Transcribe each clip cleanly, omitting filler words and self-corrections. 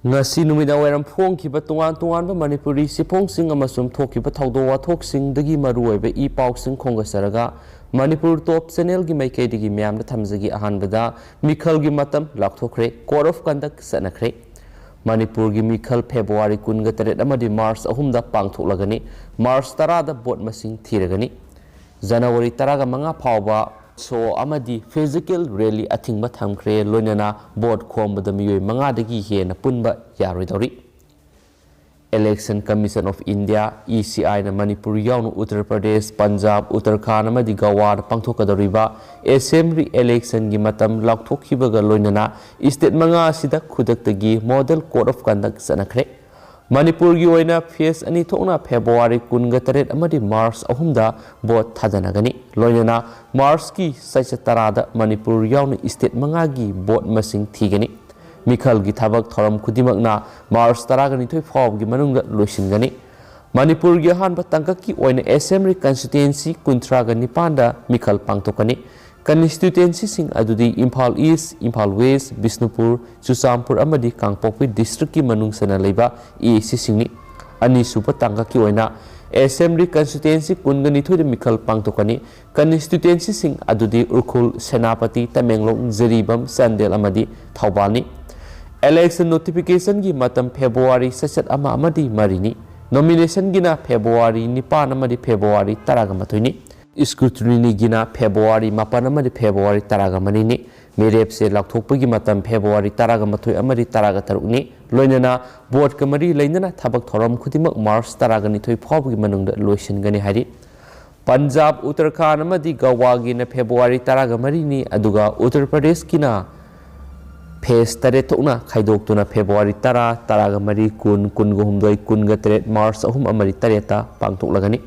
ngasi numida wairam phongkiba tongan Manipuri siphongsing amasum thokiba thaudo wathokсing dagi maruoiba I pausing khongasaraga Manipur top channel gi maikaidigi myamda thamjagi ahanbada mikhal gi matam lakthokre code of conduct sanakre Manipur gi mikhal February 28 amadi March 3 da pangthoklagani March 10 da bot masing thiragani January 10 ga manga phaoba so amadi Physical Rally Athingba Thamkhre loinana board Khombada Miyoi manga dagi hena punba yaroidori Election Commission of India ECI na Manipur yaunu Uttar Pradesh Punjab Uttarakhand amadi Goa da pangthokadoriba assembly election gi matam lakthokibaga loinana state manga sida khudaktagi model code of conduct sanakre Manipur gi oina phase ani thokna February 28 amadi March 3 da bot thadanagani loinana March ki saichatara da Manipur yaunu state manga gi bot masing thigani mikhal gi thabak thoram khudimakna March 12 faub gi manungda loisingani Manipur gi hanba tangkak ki oina assembly constituency 39 da mikhal pangtokani constituency sing adudi Imphal East, Imphal West, Bisnupur, Chusampur amadi Kangpokpi district ki manung sana leiba EAC singni ani supa tangka ki oina assembly constituency kungani thoi mikhal pangtokani constituency sing adudi Urkhul, Senapati, Tamenglong, Jeribam, Sandel amadi Thaubalni election notification gi matam February sasat ama amadi marini nomination gina February 9 amadi February 10 ni scrutiny gina February 4 amadi February 10 ni merep se lakthokpagi matam February 10 amadi 13 ni loinana board kamari leinana thabak thoram khudimak March 13 phawgi manungda loisingani hari Punjab Uttarakhand amadi Goa gina February 13 ni aduga Uttar Pradesh kina phase tare thokna khaidoktuna February 10 13 kun gomdoi kun gatret March 3 amadi 3 ta pangthoklagani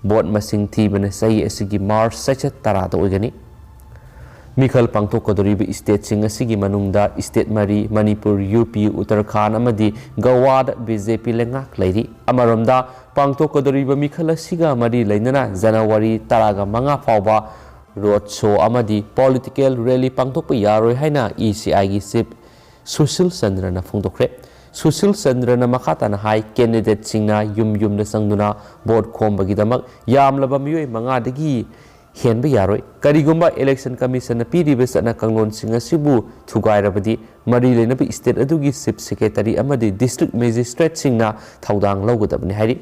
bot masing thibana sai asigi March 6 tarada oigani mikhal pangthokodoriba state sing asigi manungda state mari Manipur UP Uttarakhand amadi Goa da BJP lengak leiri amaromda pangthokodoriba mikhal asiga mari leinana January 10 manga phaoba Roadshow amadi political rally pangthokpa yaroi haina ECI gi chief Sushil Chandra na phongdokre Sushil Chandra na makhatana hai candidate singna yum na sangduna board khombagi damak yamlaba miyoi manga dagi henba yaroi karigumba election commission na piriba sana kanglon singa sibu thugairabadi mari lenabi state adugi chief secretary amadi district magistrate singna thaudang lawgadabni hari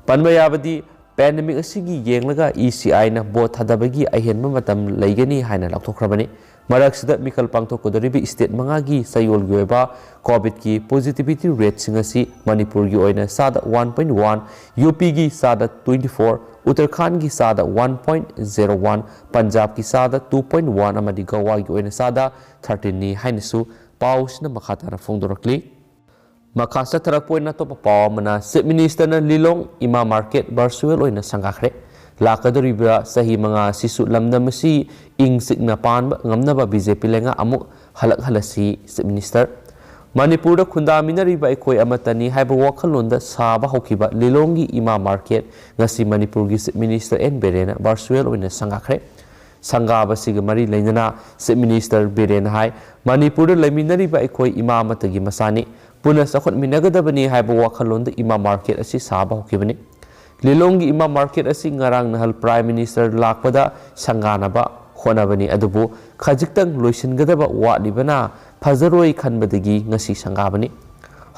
panba yabadi pandemic asigi yenglaga ECI na bot thadabagi ahenba matam leigani haina lakthokrabani Maraksida mikhal pangthokodoribi state mangagi sayol goeba COVID ki positivity rate singasi Manipur gi oina sada 1.1 UP gi sada 24 Uttarakhand gi sada 1.01 Punjab gi sada 2.1 amadi Goa gi oina sada 13 ni hainasu pausna makhatana phongdorakli makasa tharakpoina to paw mana chief minister na Lilong Ima market virtual oina sangakhre lakadoriba sahi manga sisu lamdamasi ing signa pan ngamnaba BJP lenga amuk halak halasi chief minister Manipur da khundaminari ba ekoi amatani haiba wakhalonda saba hokiba Lilongi Ima market ngasi Manipur gi chief minister N Berena virtual oina sangakhre sangaba siga mari leinana chief minister Berena hai Manipur da laiminari ba ekoi Ima amatagi masani puna sakhot minagadabani haiba wakhalonda Ima market asi saba hokibani Lilongi Ima market asi ngarang nahal Prime Minister lakpada sanganaba honabani adubu khajiktang loisingadaba wadibana phazaroi khanbadagi ngasi sangabani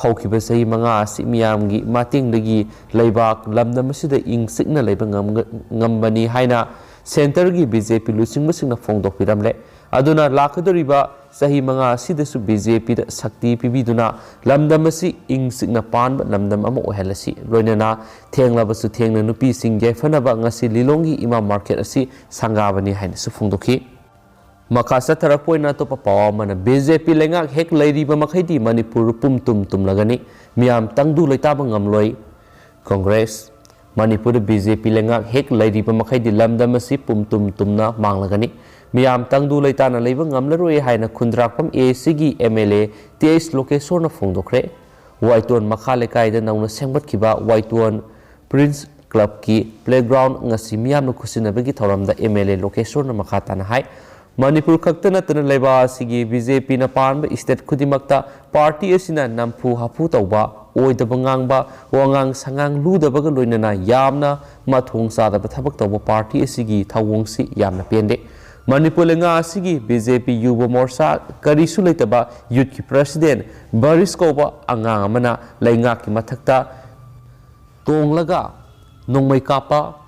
haukiba sei manga asi miyamgi matingdagi leibak lamdamasida ing signa leiba ngambani haina center gi BJP lusingmasingna phongdokpiramle aduna lakadoriba sahi manga sidasu BJP da sakti pibiduna lamdamasi ing signa pan lamdam ama ohelasi loinana thenglabasu thengna nupi singje fanaba ngasi Lilongi Ima market asi sangabani haina su phongdokhi makasa tharapoina to papaw mana BJP lengak hek leiriba makhaidi Manipur pumtum lagani miam tangdu leitaba ngamloi Congress Manipur BJP lengak hek leiriba makhaidi lamdamasi pumtumna manglagani Miyam tangdu leitana leiba ngamlaroi haina khundrakpam ACG MLA TS location na phongdokre Waiton makhale kaida nauna sengbatkiba Waiton Prince Club ki playground ngasi miyam na khusinabagi thoramda MLA location na makhatana hai Manipur khakta natana leba asigi BJP na panba state khudimakta party asina nampu hapu tawba oidaba ngangba wangang sangang ludabaga loinana yamna mathong sadaba thabak tawba party asigi thawongsi yamna pende Manipur lenga asigi BJP Yuba Morsa karisu leitaba youth ki president Baris Koba angang amana lenga ki mathakta tonglaga nongmai kapa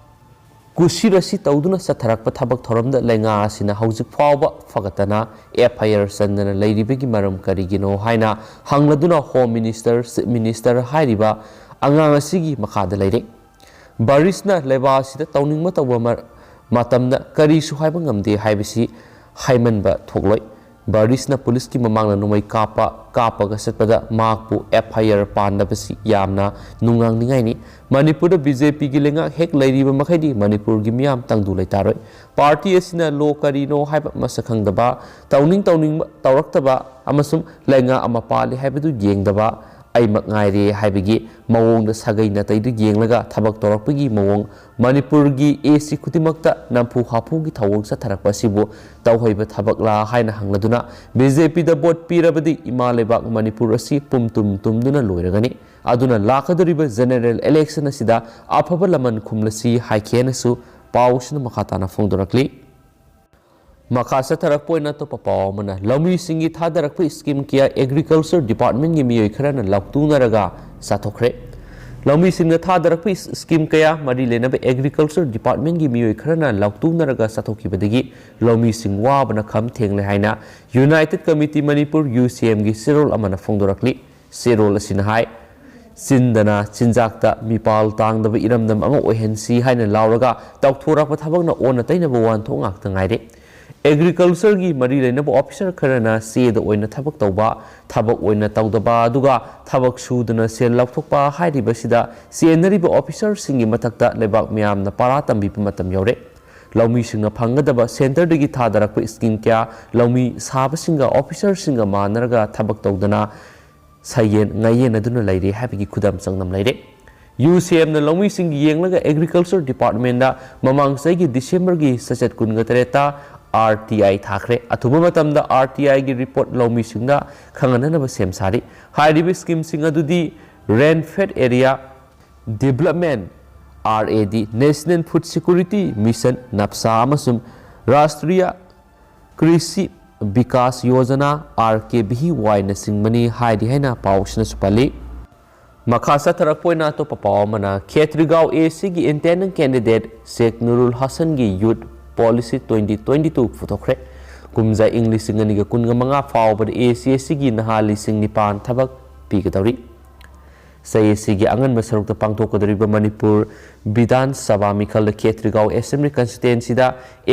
Kusirasi tauduna satharakpa thabak thoramda lenga asina hauzik phaoba fagatana FIR sandana leiribegi maram karigino haina hangladuna Home Minister hairiba angang asigi makhada leire Barisna leba asida tauningma tawba matamna karisu haiba ngamde haibisi haimanba thokloi Barisna police ki mamangna numai kapa ga satpada makpu FIR pandabasi yamna nungang ningai ni Manipur BJP gi lenga hek leiriba makhaidi Manipur gi miyam tangdu leitaroi party asina lo karino haiba masakhang daba tauning tawraktaba amasum lenga amapali haibadu yengdaba ai makngaire haibigi mawong da sagai na taidu yenglaga thabak torakpagi mawong Manipur gi AC kutimakta nampu hapu gi thawong sa tharakpa sibu tawhoiba thabakla haina hangladuna BJP da vote pirabadi imalebak Manipur asi pumtum tumduna loiragani aduna lakadoriba general election asida afaba laman khumlasi haikenasu pausna makhatana phongdorakli Makasa tarak poina to papaw mana lami singi thadarak pa scheme kia agriculture department gi miyoi kharana laktuna raga sathokre lami singa thadarak pa scheme kaya mari lena ba agriculture department gi miyoi kharana laktuna raga sathoki badagi lami singwa bana kham thengle haina United Committee Manipur UCM gi sirol amana phongdorakli sirol asina hai Sindana Chinjakta Mipal Tangdaba Iramdam Anga Ohensi haina lauraga tawthorak pa thabakna ona tainaba wan thongak tangaire Agriculture gi mari leinaba officer kharana se da oina thabak tawba thabak oina tawdaba aduga thabak suduna sel laukthokpa hairiba sida senariba officer singi mathakta lebak miyamna para tambi matam yaure laumi singa phangadaba center dagi thadarakpa scheme kya laumi saba singa officer singa manaraga thabak tawdana sayen ngayen aduna leire habigi khudam changnam leire UCM na laumi singi yenglaga agriculture department da mamang saigi December gi sachet kunga tareta RTI Thamkhre athuba matamda RTI gi report laumi singna khanganana sem sari hairibi scheme singa dudi rain fed area development RAD National Food Security Mission NAPSA amasum Rashtriya Krishi Vikas Yojana RKBY na singmani haidi haina pausna supali Makasa tarakpoina to papaw mana Khetrigao AC gi intending candidate Sheikh Nurul Hassan gi youth policy 2022 futhokre kumza English singaniga kunga manga phaoba ACC gi nahali singnipan thabak pigadori sayesi gi angan masaruk ta pangthokadariba Manipur Bidhan Sabha Mikhal Khetrigao Assembly constituency da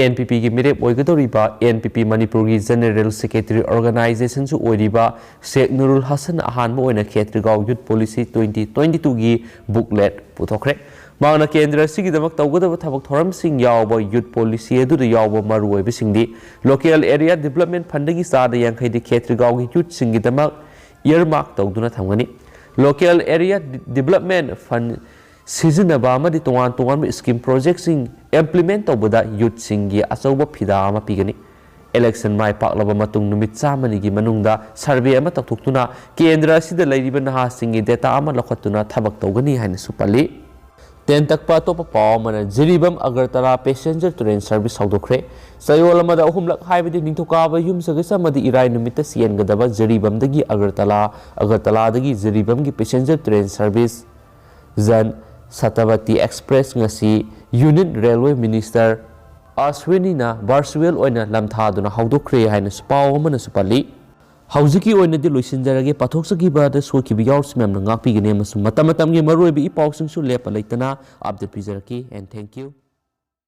NPP gi mirep oigadoriba NPP Manipur gi General Secretary Organization su oiriba Sheikh Nurul Hassan ahan mo oina Khetrigao Youth Policy 2022 gi booklet puthokre Magna Kendra Sigi the Maktawada Tabak Thoram Sing Yauba Youth Policy Edu the Yauba Maru Bisindi, Local Area Development Pandagi Sada Yankai the Ketrigao Youth Singi the Mak, Earmark Togduna Tangani, Local Area Development Fund Season Abama the Tuan Scheme Project Sing Implement Obuda Youth Singi Asoba Pidama Pigani. Election Mai Pak Labamatung Numitsa Manigi Manunda, Survey Amataktuna, Kendra Sida Lady Banaha Singi Data Ama Lokatuna Tabak Togani and Supali. Ten takpa to papaw mana Jiribam Agartala passenger train service haudokre sayola mada ahumlak haibadi ningthokaba yum sagasa madi irai numita sian gadaba Jiribam dagi Agartala dagi Jiribam gi passenger train service zan Satavati Express ngasi Union Railway Minister Ashwini na Barswell oina lamthaduna haudokre haina spaw mana supali Hauziki oina di loisinjarage pathoksa bada soki biyaurs memna ngakpi gene masu matamatam ge maroi bi ipawsing su lepa leitana update pijaraki and thank you